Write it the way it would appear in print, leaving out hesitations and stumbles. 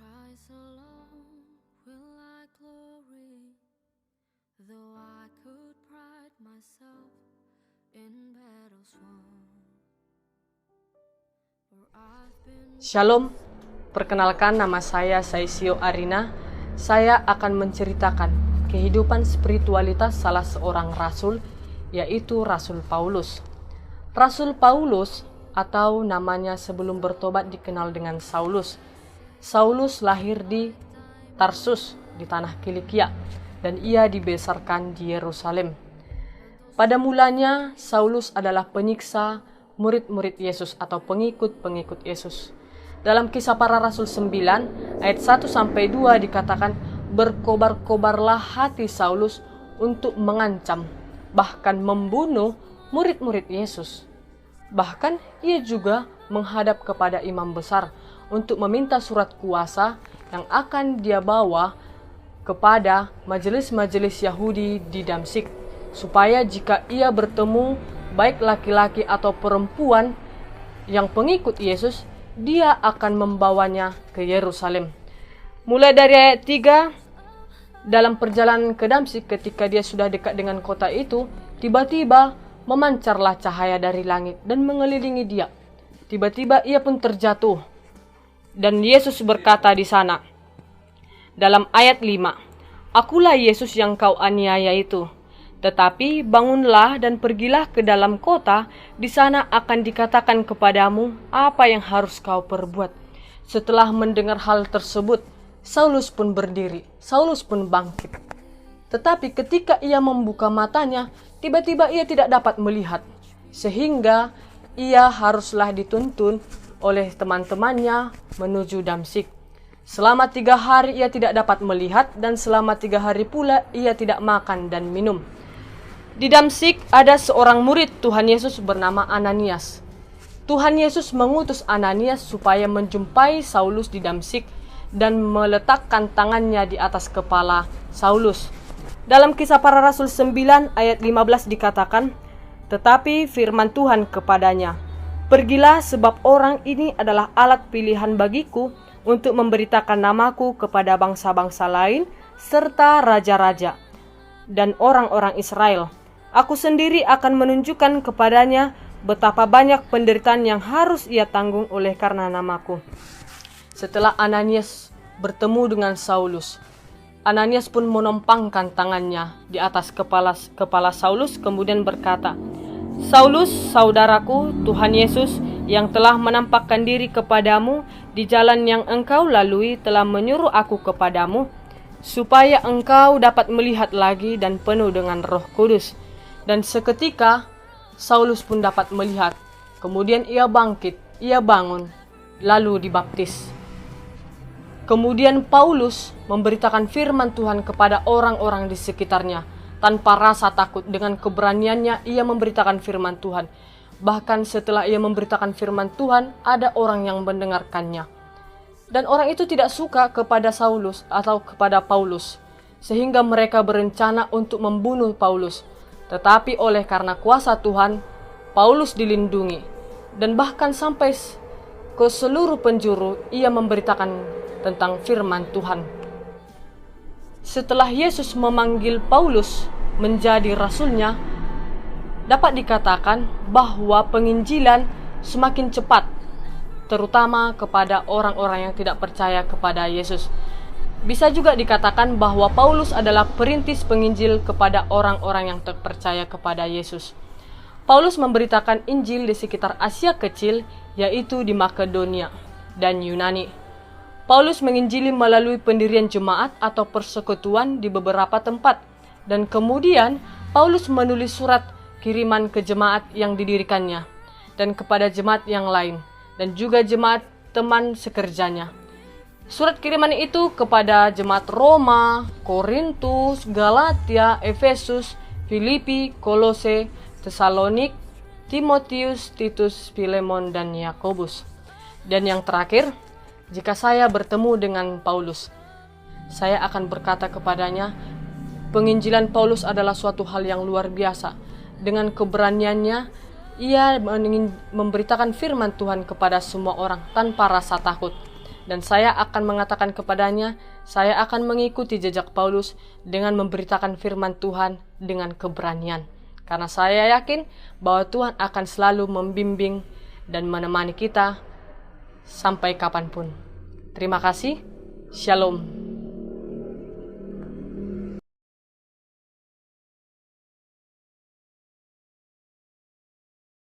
Christ alone will I glory, though I could pride myself in battles won. For I've been Shalom, perkenalkan nama saya Saisio Arina. Saya akan menceritakan kehidupan spiritualitas salah seorang rasul, yaitu Rasul Paulus. Rasul Paulus atau namanya sebelum bertobat dikenal dengan Saulus. Saulus lahir di Tarsus di tanah Kilikia dan ia dibesarkan di Yerusalem. Pada mulanya Saulus adalah penyiksa murid-murid Yesus atau pengikut-pengikut Yesus. Dalam Kisah Para Rasul 9 ayat 1-2 dikatakan, berkobar-kobarlah hati Saulus untuk mengancam, bahkan membunuh murid-murid Yesus. Bahkan ia juga menghadap kepada imam besar untuk meminta surat kuasa yang akan dia bawa kepada majelis-majelis Yahudi di Damsyik, supaya jika ia bertemu baik laki-laki atau perempuan yang pengikut Yesus, dia akan membawanya ke Yerusalem. Mulai dari ayat 3, dalam perjalanan ke Damsyik ketika dia sudah dekat dengan kota itu, tiba-tiba memancarlah cahaya dari langit dan mengelilingi dia. Tiba-tiba ia pun terjatuh. Dan Yesus berkata di sana, dalam ayat 5, "Akulah Yesus yang kau aniaya itu. Tetapi bangunlah dan pergilah ke dalam kota, di sana akan dikatakan kepadamu apa yang harus kau perbuat." Setelah mendengar hal tersebut, Saulus pun berdiri, Saulus pun bangkit. Tetapi ketika ia membuka matanya, tiba-tiba ia tidak dapat melihat, sehingga ia haruslah dituntun oleh teman-temannya menuju Damsyik. Selama 3 hari ia tidak dapat melihat, dan selama 3 hari pula ia tidak makan dan minum. Di Damsyik ada seorang murid Tuhan Yesus bernama Ananias. Tuhan Yesus mengutus Ananias supaya menjumpai Saulus di Damsyik dan meletakkan tangannya di atas kepala Saulus. Dalam Kisah Para Rasul 9 ayat 15 dikatakan, "Tetapi firman Tuhan kepadanya, pergilah, sebab orang ini adalah alat pilihan bagiku untuk memberitakan namaku kepada bangsa-bangsa lain serta raja-raja dan orang-orang Israel. Aku sendiri akan menunjukkan kepadanya betapa banyak penderitaan yang harus ia tanggung oleh karena namaku." Setelah Ananias bertemu dengan Saulus, Ananias pun menompangkan tangannya di atas kepala Saulus, kemudian berkata, "Saulus, saudaraku, Tuhan Yesus yang telah menampakkan diri kepadamu di jalan yang engkau lalui telah menyuruh aku kepadamu, supaya engkau dapat melihat lagi dan penuh dengan Roh Kudus." Dan seketika Saulus pun dapat melihat. Kemudian ia bangkit, ia bangun, lalu dibaptis. Kemudian Paulus memberitakan firman Tuhan kepada orang-orang di sekitarnya. Tanpa rasa takut, dengan keberaniannya ia memberitakan firman Tuhan. Bahkan setelah ia memberitakan firman Tuhan, ada orang yang mendengarkannya. Dan orang itu tidak suka kepada Saulus atau kepada Paulus, sehingga mereka berencana untuk membunuh Paulus. Tetapi oleh karena kuasa Tuhan, Paulus dilindungi. Dan bahkan sampai ke seluruh penjuru ia memberitakan tentang firman Tuhan. Setelah Yesus memanggil Paulus menjadi rasulnya, dapat dikatakan bahwa penginjilan semakin cepat, terutama kepada orang-orang yang tidak percaya kepada Yesus. Bisa juga dikatakan bahwa Paulus adalah perintis penginjil kepada orang-orang yang tak percaya kepada Yesus. Paulus memberitakan Injil di sekitar Asia Kecil, yaitu di Makedonia dan Yunani. Paulus menginjili melalui pendirian jemaat atau persekutuan di beberapa tempat, dan kemudian Paulus menulis surat kiriman ke jemaat yang didirikannya dan kepada jemaat yang lain, dan juga jemaat teman sekerjanya. Surat kiriman itu kepada jemaat Roma, Korintus, Galatia, Efesus, Filipi, Kolose, Tesalonik, Timotius, Titus, Filemon, dan Yakobus. Dan yang terakhir, jika saya bertemu dengan Paulus, saya akan berkata kepadanya, penginjilan Paulus adalah suatu hal yang luar biasa. Dengan keberaniannya, ia memberitakan firman Tuhan kepada semua orang tanpa rasa takut. dan saya akan mengatakan kepadanya, saya akan mengikuti jejak Paulus dengan memberitakan firman Tuhan dengan keberanian. Karena saya yakin bahwa Tuhan akan selalu membimbing dan menemani kita sampai kapanpun. Terima kasih. Shalom.